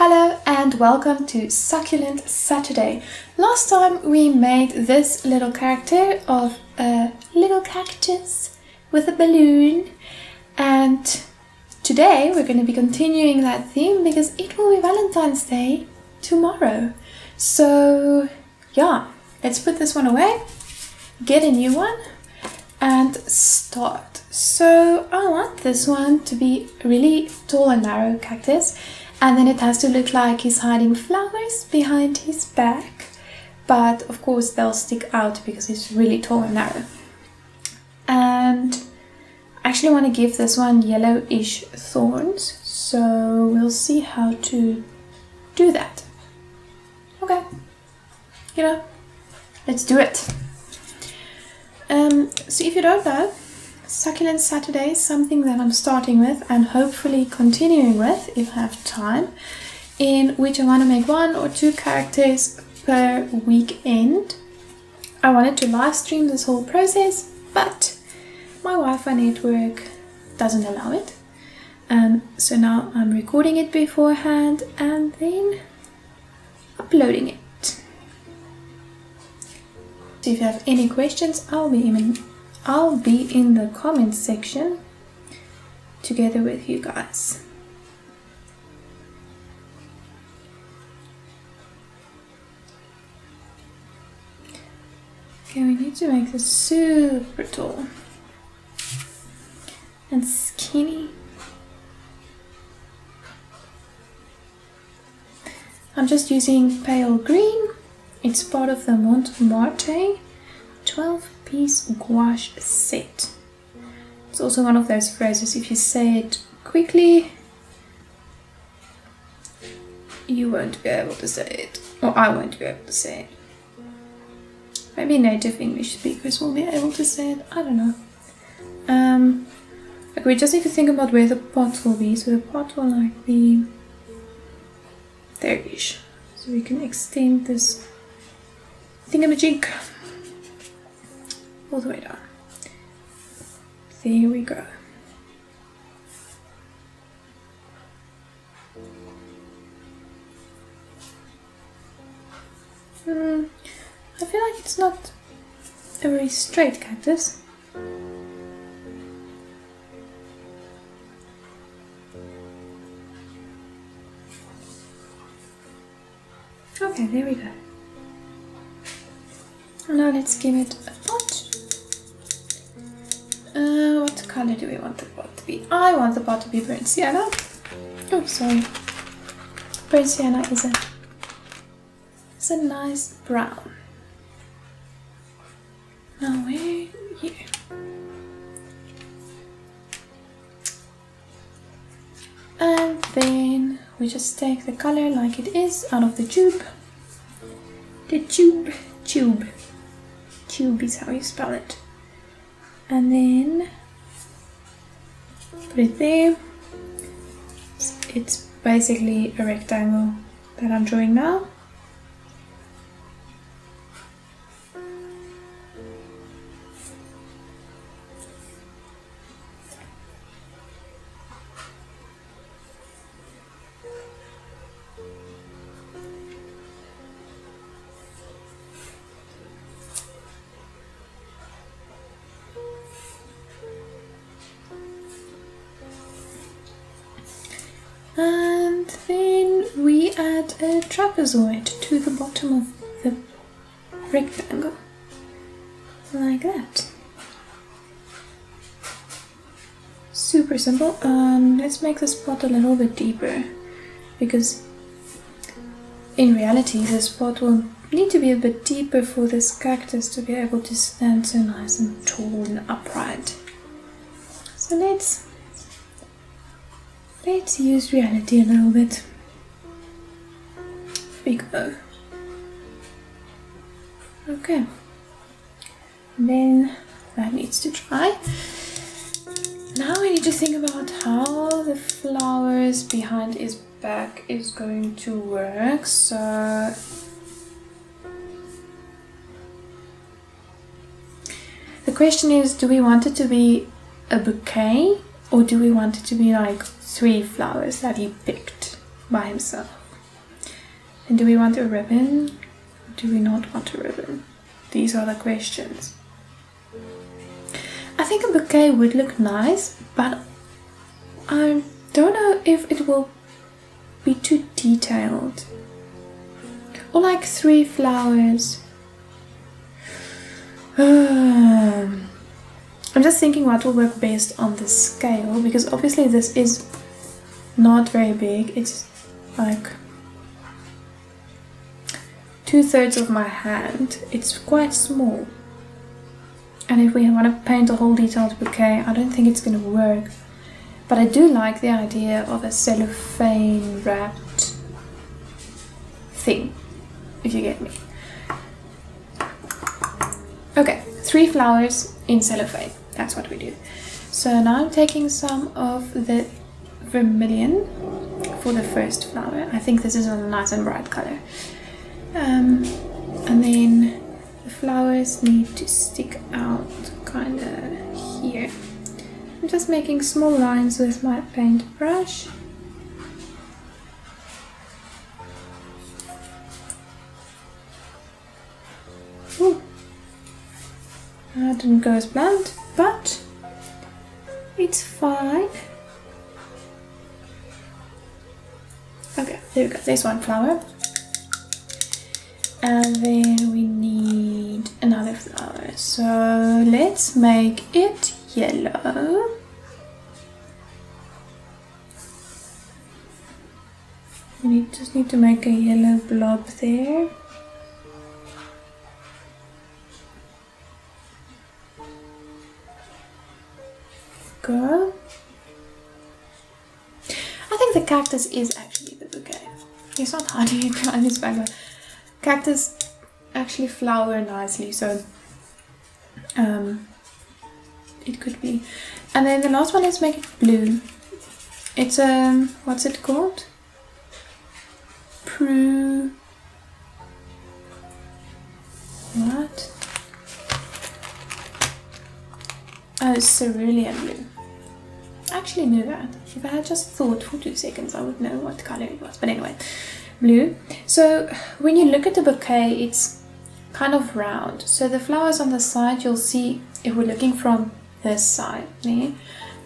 Hello and welcome to Succulent Saturday. Last time we made this little character of a little cactus with a balloon, and today we're going to be continuing that theme because it will be Valentine's Day tomorrow. So yeah, let's put this one away, get a new one and start. So I want this one to be a really tall and narrow cactus, and then it has to look like he's hiding flowers behind his back, but of course they'll stick out because it's really tall and narrow. And I actually want to give this one yellowish thorns, so we'll see how to do that. Okay, let's do it. So if you don't know, Succulent Saturday is something that I'm starting with and hopefully continuing with if I have time, in which I want to make 1 or 2 characters per weekend. I wanted to live stream this whole process, but my Wi-Fi network doesn't allow it. So now I'm recording it beforehand and then uploading it. So if you have any questions, I'll be in the comments section together with you guys. Okay, we need to make this super tall and skinny. I'm just using pale green. It's part of the Mont Marte 12-piece gouache set. It's also one of those phrases, if you say it quickly, you won't be able to say it. Or I won't be able to say it. Maybe native English speakers will be able to say it, I don't know. Okay, we just need to think about where the pot will be. So the pot will like be there-ish. So we can extend this thingamajig all the way down. There we go. I feel like it's not a very straight cactus. Okay, there we go. Now let's give it a pot. What color do we want the pot to be? I want the pot to be burnt sienna. Oh, sorry. Burnt sienna is a nice brown. Now we're here. And then we just take the color like it is out of the tube. Tube is how you spell it. And then put it there. It's basically a rectangle that I'm drawing now. And then we add a trapezoid to the bottom of the rectangle, like that. Super simple. Let's make this pot a little bit deeper, because in reality this pot will need to be a bit deeper for this cactus to be able to stand so nice and tall and upright. So let's use reality a little bit. Big O. Okay. And then that needs to dry. Now we need to think about how the flowers behind his back is going to work. So the question is, do we want it to be a bouquet, or do we want it to be like 3 flowers that he picked by himself? And do we want a ribbon? Do we not want a ribbon? These are the questions. I think a bouquet would look nice, but I don't know if it will be too detailed. Or like 3 flowers. I'm just thinking what will work best on the scale, because obviously this is not very big. It's like 2/3 of my hand. It's quite small. And if we want to paint a whole detailed bouquet, I don't think it's going to work. But I do like the idea of a cellophane wrapped thing, if you get me. Okay, 3 flowers in cellophane. That's what we do. So now I'm taking some of the vermilion for the first flower. I think this is a nice and bright color. And then the flowers need to stick out kind of here. I'm just making small lines with my paintbrush. Ooh. That didn't go as planned, but it's fine. Okay, there we go. There's one flower. And then we need another flower. So let's make it yellow. We just need to make a yellow blob there. Go. I think the cactus is actually the bouquet. It's not hiding it behind this background. Cactus actually flower nicely, so it could be. And then the last one, let's make it blue. It's what's it called? What? Oh, cerulean blue. I actually knew that. If I had just thought for 2 seconds, I would know what color it was. But anyway, blue. So when you look at the bouquet, it's kind of round. So the flowers on the side, you'll see, if we're looking from this side, the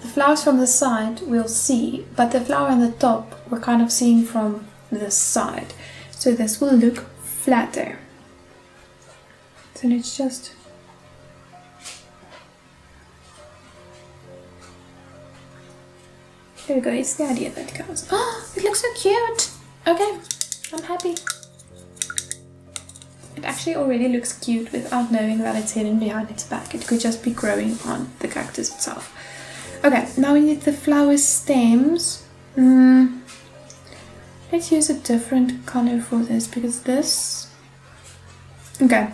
flowers from the side we'll see, but the flower on the top we're kind of seeing from this side. So this will look flatter. So let's just there we go, it's the idea that counts. Oh, it looks so cute! Okay, I'm happy. It actually already looks cute without knowing that it's hidden behind its back. It could just be growing on the cactus itself. Okay, now we need the flower stems. Let's use a different color for this, because this... Okay,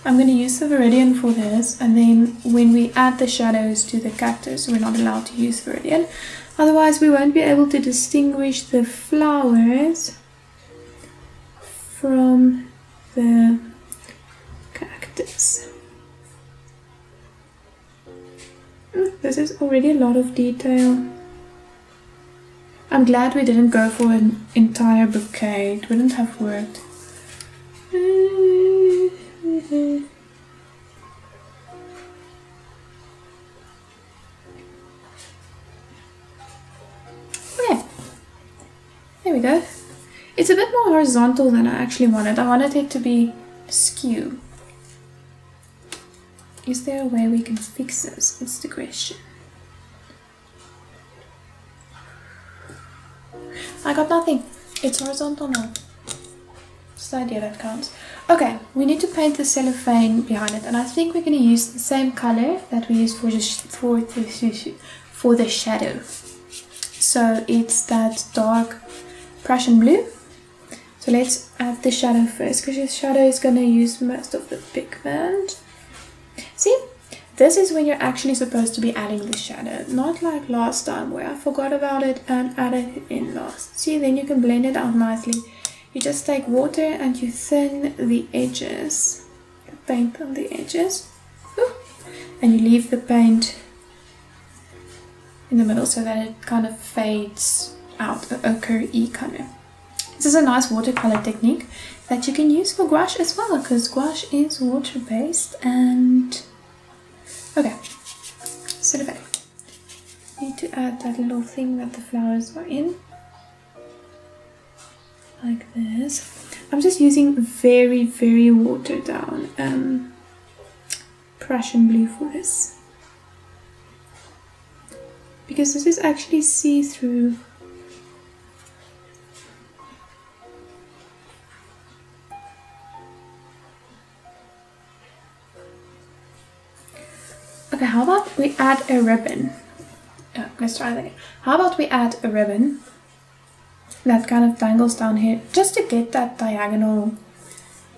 I'm going to use the Viridian for this, and then when we add the shadows to the cactus, we're not allowed to use Viridian. Otherwise we won't be able to distinguish the flowers from the cactus. This is already a lot of detail. I'm glad we didn't go for an entire bouquet. It wouldn't have worked. Okay, there we go. It's a bit more horizontal than I actually wanted. I wanted it to be skew. Is there a way we can fix this? It's the question. I got nothing. It's horizontal now. It's the idea that counts. Okay, we need to paint the cellophane behind it, and I think we're going to use the same color that we used for the shadow. So it's that dark Prussian blue. So let's add the shadow first, because the shadow is going to use most of the pigment. See, this is when you're actually supposed to be adding the shadow, not like last time where I forgot about it and added it in last. See, then you can blend it out nicely. You just take water and you thin the edges, the paint on the edges, and you leave the paint in the middle so that it kind of fades out, a ochre-y color. This is a nice watercolor technique that you can use for gouache as well, because gouache is water-based. And okay, so the need to add that little thing that the flowers are in, like this. I'm just using very, very watered down Prussian blue for this, because this is actually see-through. Okay, how about we add a ribbon? Oh, let's try that again. How about we add a ribbon that kind of dangles down here, just to get that diagonal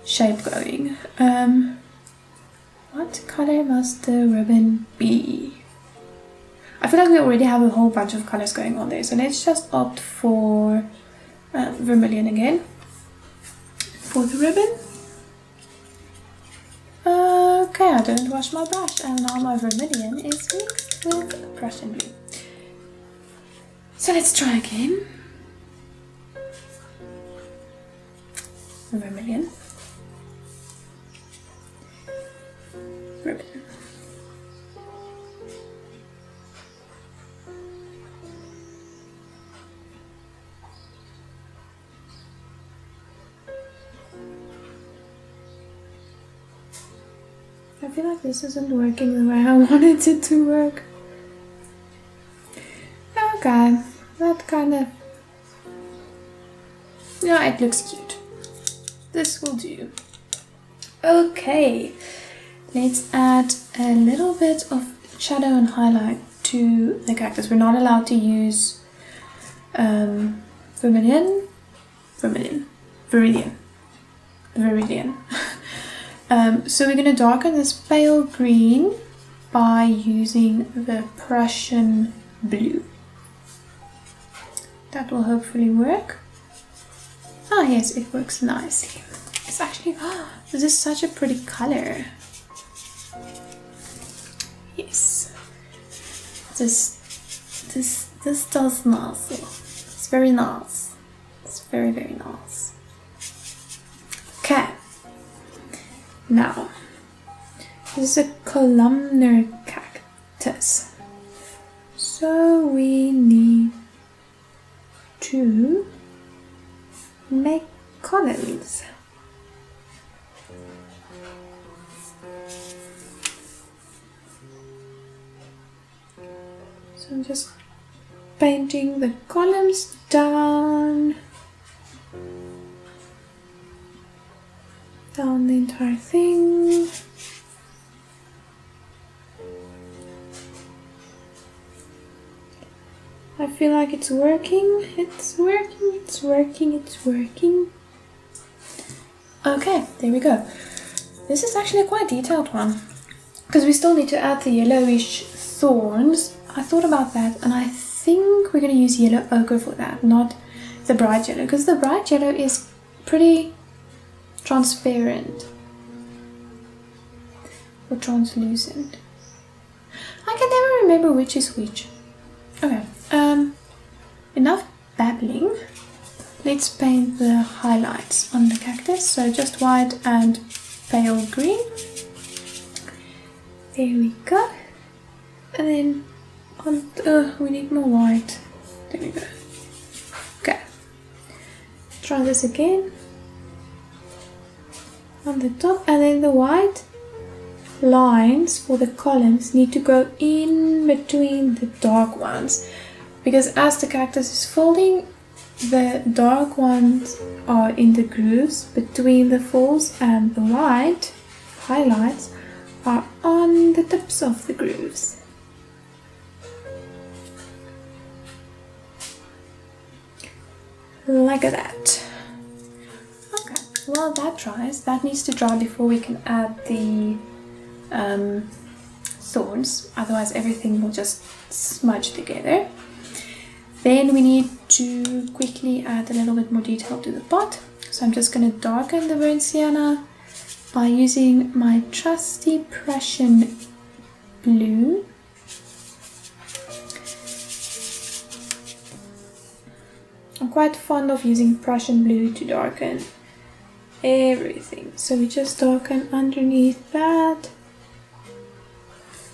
shape going. What color must the ribbon be? I feel like we already have a whole bunch of colors going on there, so let's just opt for vermilion again for the ribbon. Okay, I didn't wash my brush, and now my vermilion is mixed with Prussian blue. So let's try again. Vermilion. Ribbon. I feel like this isn't working the way I wanted it to work. Okay, that kind of... yeah, it looks cute. This will do. Okay, let's add a little bit of shadow and highlight to the cactus. We're not allowed to use vermilion. So we're going to darken this pale green by using the Prussian blue. That will hopefully work. Ah, yes, it works nicely. It's actually, this is such a pretty color. Yes. This does nice. It's very nice. It's very, very nice. Okay. Now, this is a columnar cactus. So we need to make columns. So I'm just painting the columns down the entire thing. I feel like it's working. It's working, it's working, it's working. Okay, there we go. This is actually a quite detailed one, because we still need to add the yellowish thorns. I thought about that, and I think we're going to use yellow ochre for that, not the bright yellow, because the bright yellow is pretty transparent or translucent. I can never remember which is which. Okay, enough babbling. Let's paint the highlights on the cactus. So just white and pale green. There we go. And then on we need more white. There we go. Okay. Try this again. On the top, and then the white lines for the columns need to go in between the dark ones, because as the cactus is folding, the dark ones are in the grooves between the folds, and the white highlights are on the tips of the grooves. Like that. Okay, while that dries, that needs to dry before we can add the thorns, otherwise everything will just smudge together. Then we need to quickly add a little bit more detail to the pot. So I'm just going to darken the burnt sienna by using my trusty Prussian blue. I'm quite fond of using Prussian blue to darken everything. So we just darken underneath that.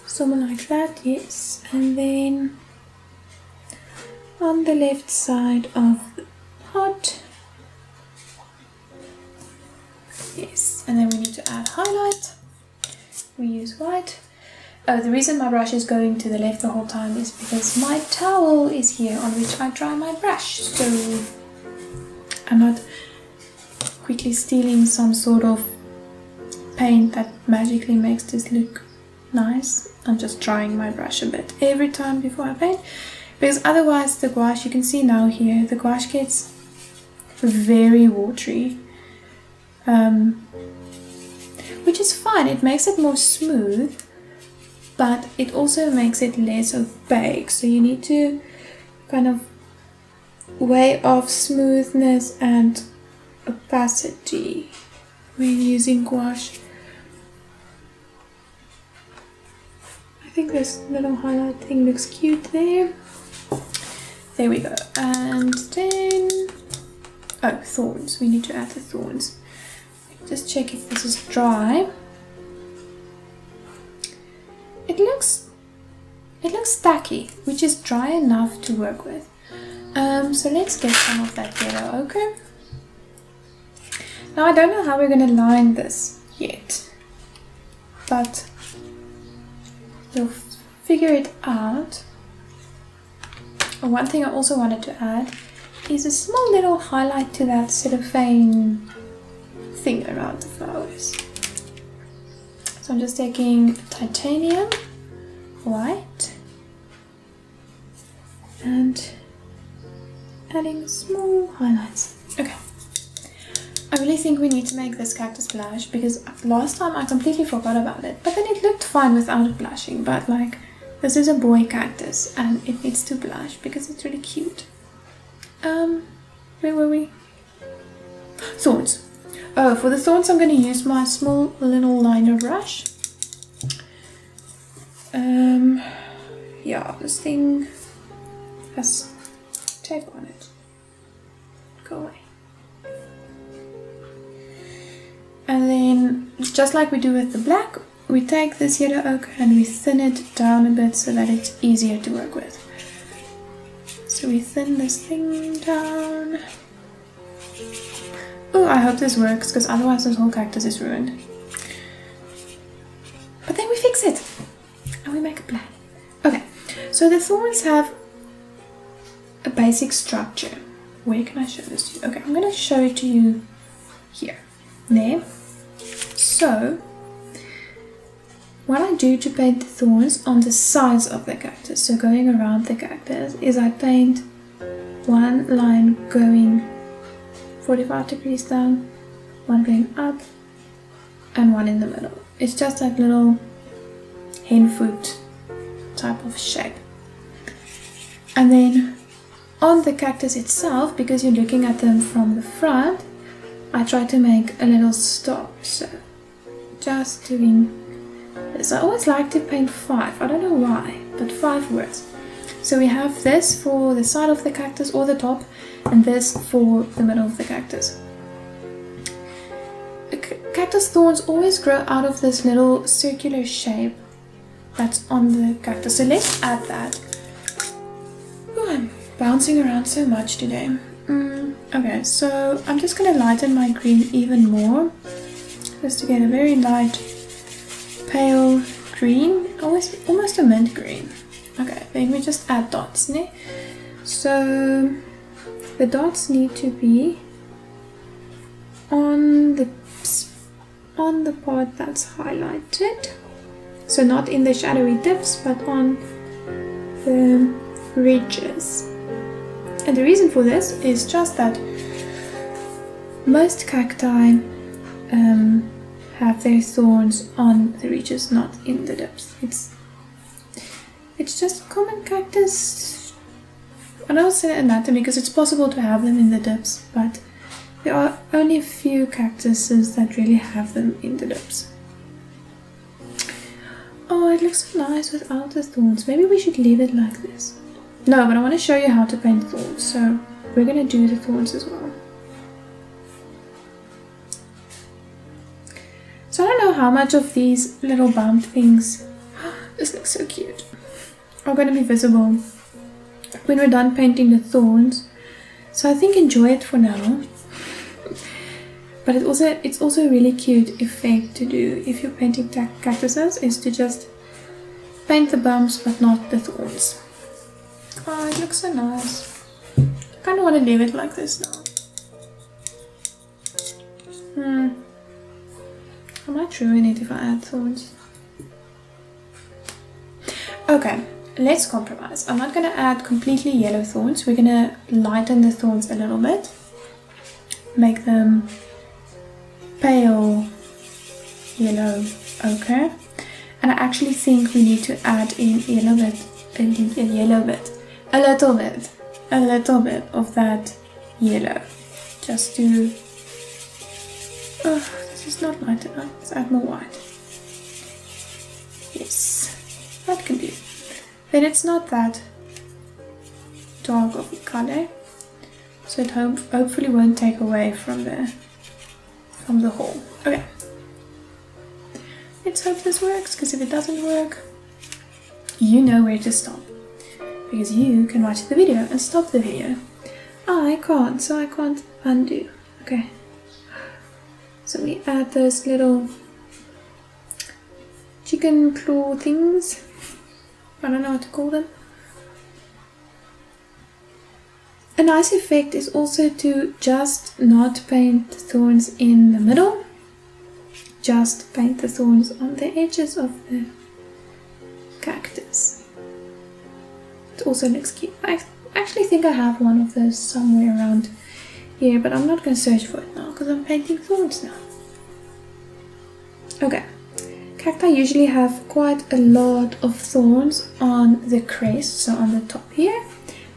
Something like that, yes. And then on the left side of the pot. Yes, and then we need to add highlight. We use white. Oh, the reason my brush is going to the left the whole time is because my towel is here on which I dry my brush. So I'm not quickly stealing some sort of paint that magically makes this look nice. I'm just drying my brush a bit every time before I paint, because otherwise the gouache, you can see now here, the gouache gets very watery, which is fine. It makes it more smooth, but it also makes it less opaque. So you need to kind of weigh off smoothness and opacity when using gouache. I think this little highlight thing looks cute there. There we go. And then, oh, thorns. We need to add the thorns. Just check if this is dry. It looks tacky, which is dry enough to work with. So let's get some of that yellow ochre. Now I don't know how we're going to line this yet, but we'll figure it out. And one thing I also wanted to add is a small little highlight to that cellophane thing around the flowers. So I'm just taking titanium white and adding small highlights. Okay. I really think we need to make this cactus blush, because last time I completely forgot about it, but then it looked fine without it blushing. But like, this is a boy cactus and it needs to blush because it's really cute. Where were we? Thorns. Oh, for the thorns I'm going to use my small little liner brush. Yeah, this thing has tape on it. Go away. And then, just like we do with the black, we take this yellow ochre and we thin it down a bit so that it's easier to work with. So we thin this thing down. Oh, I hope this works, because otherwise this whole cactus is ruined. But then we fix it and we make a plan. Okay, so the thorns have a basic structure. Where can I show this to you? Okay, I'm going to show it to you here. There. So, what I do to paint the thorns on the sides of the cactus, so going around the cactus, is I paint one line going 45 degrees down, one going up, and one in the middle. It's just that little hen foot type of shape. And then on the cactus itself, because you're looking at them from the front, I try to make a little stop. So just doing this. I always like to paint 5. I don't know why, but 5 works. So we have this for the side of the cactus or the top, and this for the middle of the cactus. Cactus thorns always grow out of this little circular shape that's on the cactus. So let's add that. Oh, I'm bouncing around so much today. Okay, so I'm just going to lighten my green even more, just to get a very light pale green, almost a mint green. Okay, then we just add dots, ne? So the dots need to be on the part that's highlighted, so not in the shadowy dips, but on the ridges. And the reason for this is just that most cacti have their thorns on the ridges, not in the dips. It's just common cactus. I don't say anatomy because it's possible to have them in the dips, but there are only a few cactuses that really have them in the dips. Oh, it looks so nice without the thorns. Maybe we should leave it like this. No, but I want to show you how to paint thorns. So we're gonna do the thorns as well. So I don't know how much of these little bump things, this looks so cute, are gonna be visible when we're done painting the thorns. So I think enjoy it for now. But it's also a really cute effect to do if you're painting cactuses, is to just paint the bumps but not the thorns. Oh, it looks so nice. I kind of want to leave it like this now. I might ruin it if I add thorns. Okay, let's compromise. I'm not going to add completely yellow thorns. We're going to lighten the thorns a little bit. Make them pale yellow ochre. And I actually think we need to add in a little bit of that yellow. Just to... Oh, this is not light enough. Let's add more white. Yes, that can do. Then it's not that dark of a color, so it hopefully won't take away from the hole. Okay, let's hope this works, because if it doesn't work, you know where to stop, because you can watch the video and stop the video. I can't, so I can't undo. Okay, so we add those little chicken claw things. I don't know what to call them. A nice effect is also to just not paint the thorns in the middle, just paint the thorns on the edges of the cactus. It also looks cute. I actually think I have one of those somewhere around here, but I'm not going to search for it now because I'm painting thorns now. Okay. Cacti usually have quite a lot of thorns on the crest, so on the top here.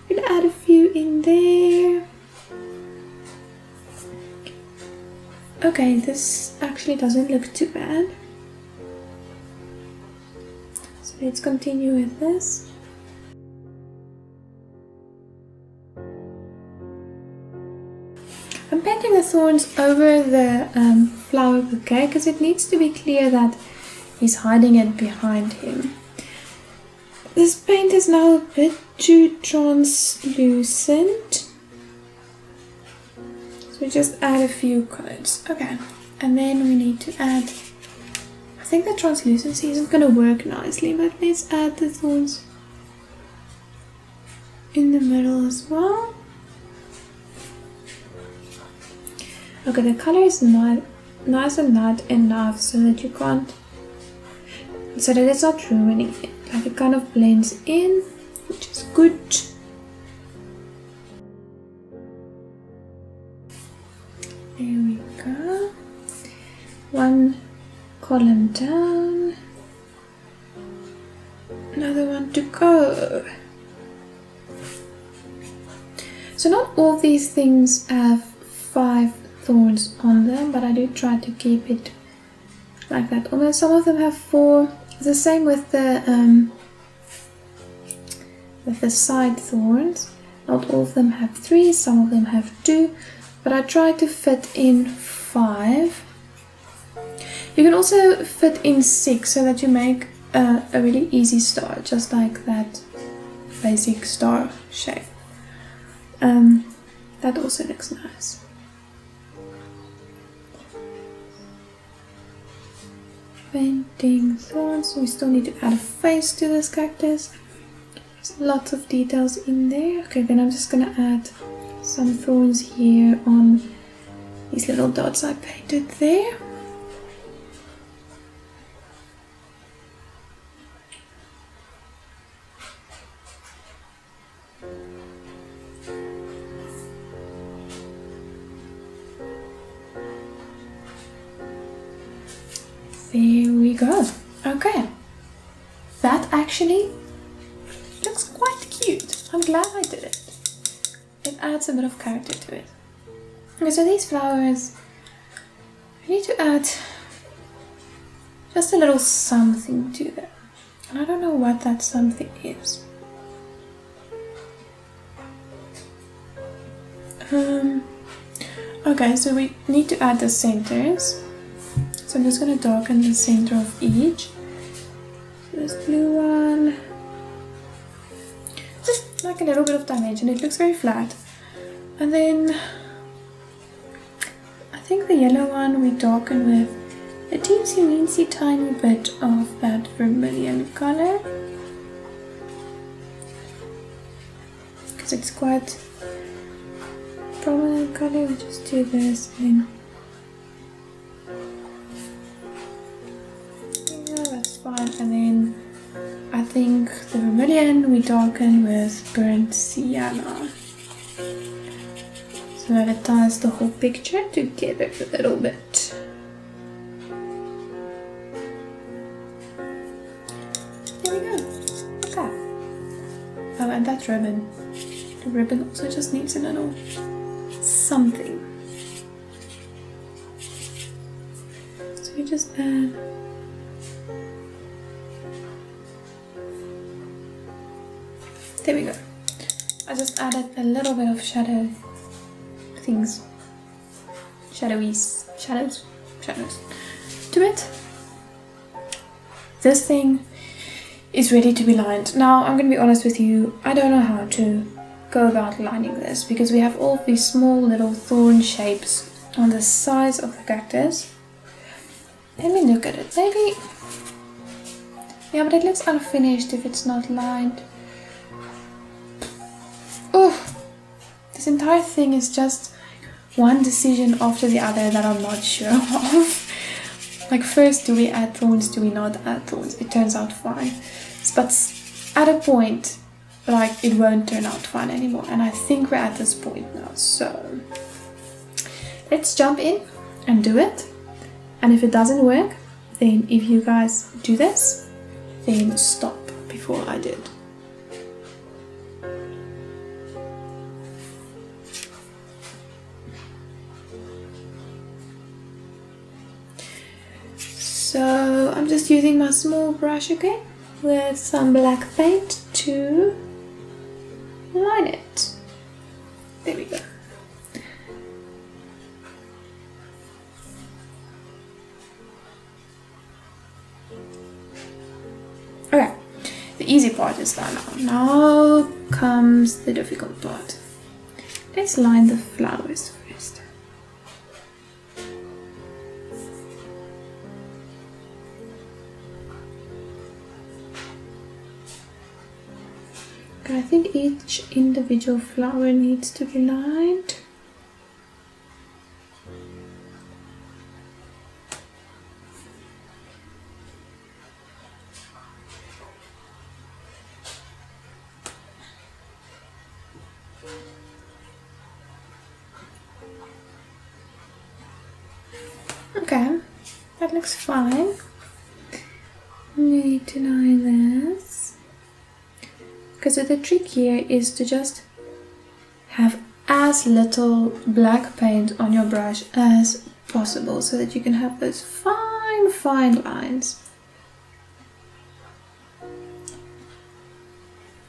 We'll add a few in there. Okay, this actually doesn't look too bad. So let's continue with this. I'm painting the thorns over the flower bouquet because it needs to be clear that he's hiding it behind him. This paint is now a bit too translucent, so we just add a few colors. Okay, and then we need to add, I think the translucency isn't going to work nicely, but let's add the thorns in the middle as well. Okay, the color is not nice and light enough so that you can't, so that it's not ruining it. Like it kind of blends in, which is good. There we go. One column down. Another one to go. So not all these things have 5 thorns on them, but I do try to keep it like that. Although some of them have 4. The same with the side thorns. Not all of them have 3, some of them have 2, but I try to fit in 5. You can also fit in 6 so that you make a really easy star, just like that basic star shape. That also looks nice. Painting thorns, we still need to add a face to this cactus. There's lots of details in there. Okay, then I'm just gonna add some thorns here on these little dots I painted there. There we go. Okay, that actually looks quite cute. I'm glad I did it. It adds a bit of character to it. Okay, so these flowers, I need to add just a little something to them. And I don't know what that something is. Okay, so we need to add the centers. So I'm just going to darken the center of each. This blue one. Just like a little bit of dimension. It looks very flat. And then I think the yellow one we darken with a teensy weensy tiny bit of that vermilion color. Because it's quite prominent color. We just do this and yeah, that's fine. And then I think the vermilion we darken with burnt sienna, so that it ties the whole picture together a little bit. There we go. Okay. Oh, and that ribbon. The ribbon also just needs a little something. So you just add there we go. I just added a little bit of shadow things. Shadows to it. This thing is ready to be lined. Now I'm going to be honest with you, I don't know how to go about lining this because we have all these small little thorn shapes on the sides of the cactus. Let me look at it. Maybe, yeah, but it looks unfinished if it's not lined. Oh, this entire thing is just one decision after the other that I'm not sure of. Like, first, do we add thorns, do we not add thorns? It turns out fine. But at a point, like, it won't turn out fine anymore. And I think we're at this point now. So, let's jump in and do it. And if it doesn't work, then if you guys do this, then stop before I did. So I'm just using my small brush again with some black paint to line it. There we go. Okay, the easy part is done now. Now comes the difficult part. Let's line the flowers first. I think each individual flower needs to be lined. Okay, that looks fine. We need to line this. So the trick here is to just have as little black paint on your brush as possible so that you can have those fine lines.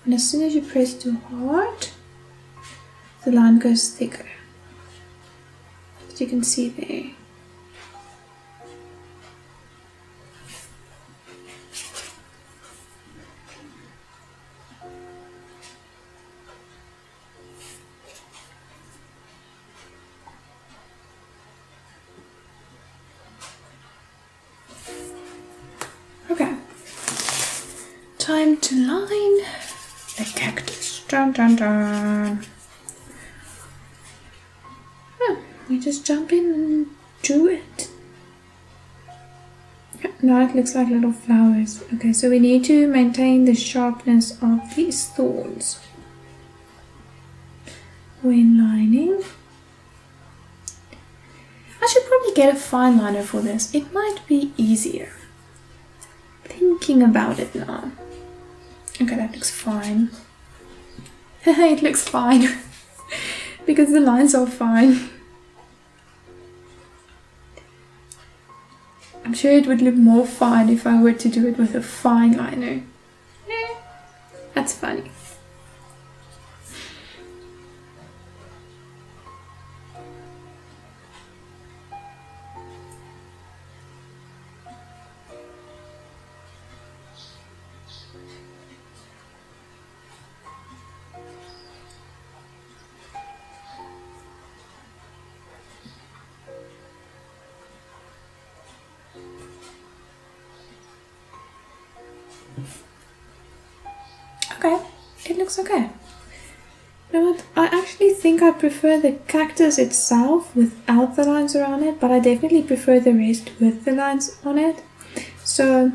And as soon as you press too hard, the line goes thicker. As you can see there. Time to line the cactus. Dun dun dun. Oh, we just jump in and do it. Now it looks like little flowers. Okay, so we need to maintain the sharpness of these thorns when lining. I should probably get a fine liner for this. It might be easier. Thinking about it now. Okay, that looks fine. It looks fine because the lines are fine. I'm sure it would look more fine if I were to do it with a fine liner. That's funny. Okay, it looks okay. You know what? I actually think I prefer the cactus itself without the lines around it, but I definitely prefer the rest with the lines on it. So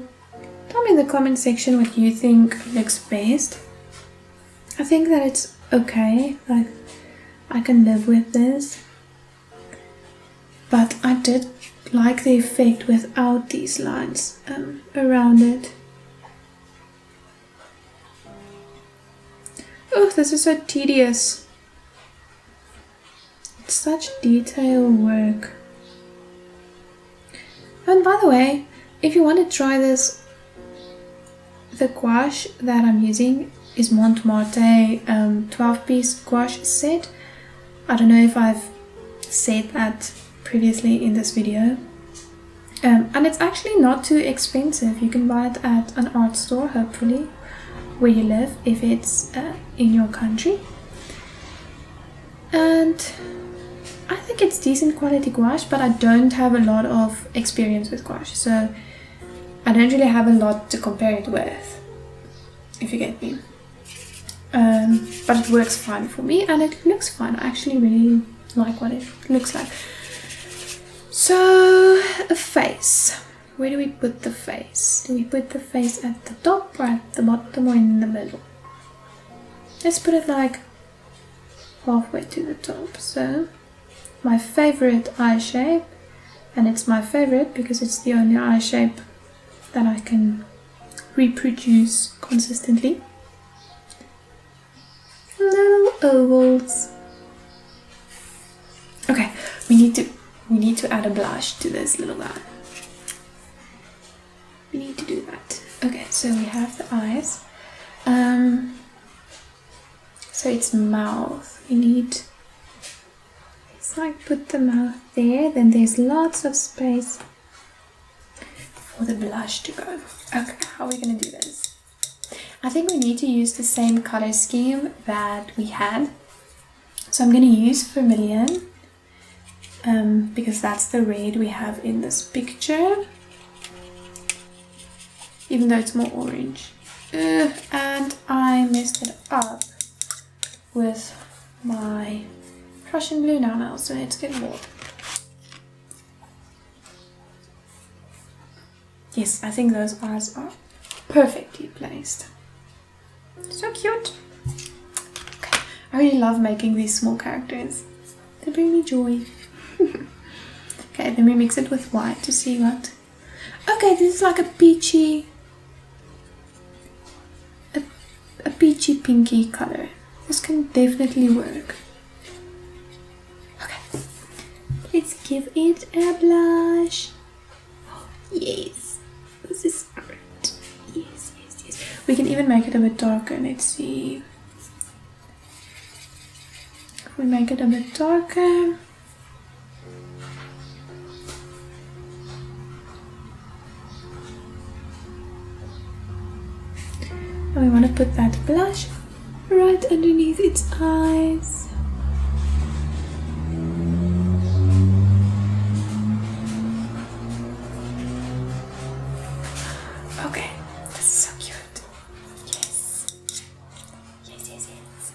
tell me in the comment section what you think looks best. I think that it's okay, like I can live with this. But I did like the effect without these lines around it. Oh, this is so tedious. It's such detail work. And by the way, if you want to try this, the gouache that I'm using is Mont Marte 12-piece gouache set. I don't know if I've said that previously in this video. And it's actually not too expensive. You can buy it at an art store, hopefully, where you live, if it's in your country. And I think it's decent quality gouache, but I don't have a lot of experience with gouache, so I don't really have a lot to compare it with, if you get me. But it works fine for me, and it looks fine. I actually really like what it looks like. So, a face. Where do we put the face? Do we put the face at the top or at the bottom or in the middle? Let's put it like halfway to the top. So, my favorite eye shape, and it's my favorite because it's the only eye shape that I can reproduce consistently. Little ovals. Okay, we need to add a blush to this little guy. We need to do that. Okay, so we have the eyes. So it's mouth. We need, it's like put the mouth there, then there's lots of space for the blush to go. Okay, how are we gonna do this? I think we need to use the same color scheme that we had. So I'm gonna use vermilion, because that's the red we have in this picture, even though it's more orange. And I messed it up with my Prussian blue now, so let's get more. Yes, I think those eyes are perfectly placed. So cute. Okay. I really love making these small characters. They bring me joy. Okay, then we mix it with white to see what. Okay, this is like a peachy, a peachy pinky color. This can definitely work. Okay, let's give it a blush. Oh, yes, this is great. Yes, yes, yes. We can even make it a bit darker. Let's see. If we make it a bit darker. And we want to put that blush right underneath its eyes. Okay, this is so cute. Yes. Yes, yes, yes.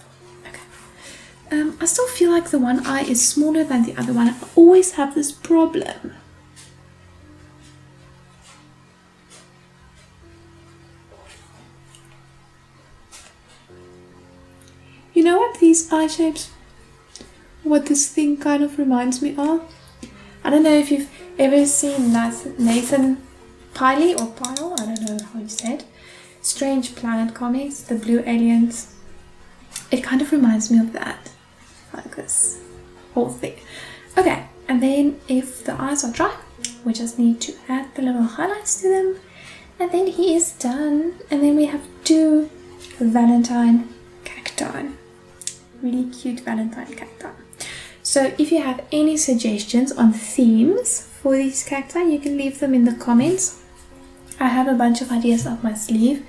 Okay. I still feel like the one eye is smaller than the other one. I always have this problem. You know what these eye shapes, what this thing kind of reminds me of? I don't know if you've ever seen Nathan Piley or Pyle, I don't know how you say it. Strange Planet comics, the blue aliens. It kind of reminds me of that. Like this whole thing. Okay, and then if the eyes are dry, we just need to add the little highlights to them. And then he is done. And then we have 2 Valentine Cacti. Really cute Valentine cacti. So if you have any suggestions on themes for these cacti, you can leave them in the comments. I have a bunch of ideas up my sleeve.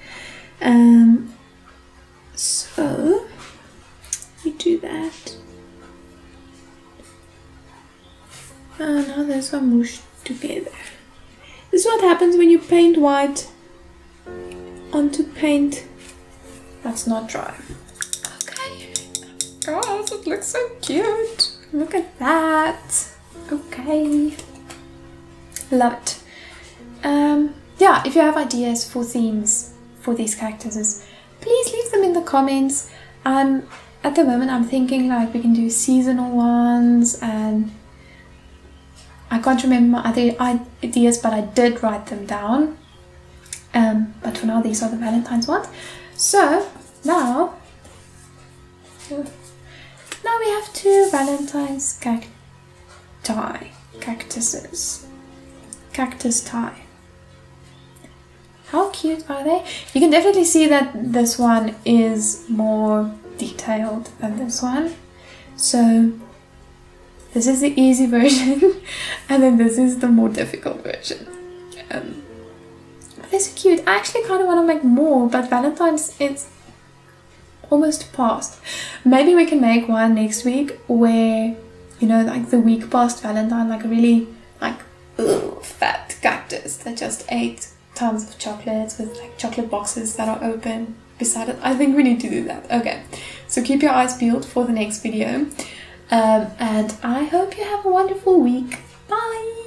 So we do that. Oh, now those are mushed together. This is what happens when you paint white onto paint that's not dry. Okay. Guys, it looks so cute. Look at that. Okay. Love it. Yeah, if you have ideas for themes for these cactuses, please leave them in the comments. At the moment I'm thinking like we can do seasonal ones, and I can't remember my other ideas, but I did write them down. But for now these are the Valentine's ones. So now we have 2 Valentine's cactuses. Cactus tie. How cute are they? You can definitely see that this one is more detailed than this one. So this is the easy version and then this is the more difficult version. But they're so cute. I actually kind of want to make more, but Valentine's is almost past. Maybe we can make one next week where, you know, like the week past Valentine, like a really like fat cactus that just ate tons of chocolates with like chocolate boxes that are open beside it. I think we need to do that. Okay, so keep your eyes peeled for the next video, and I hope you have a wonderful week. Bye.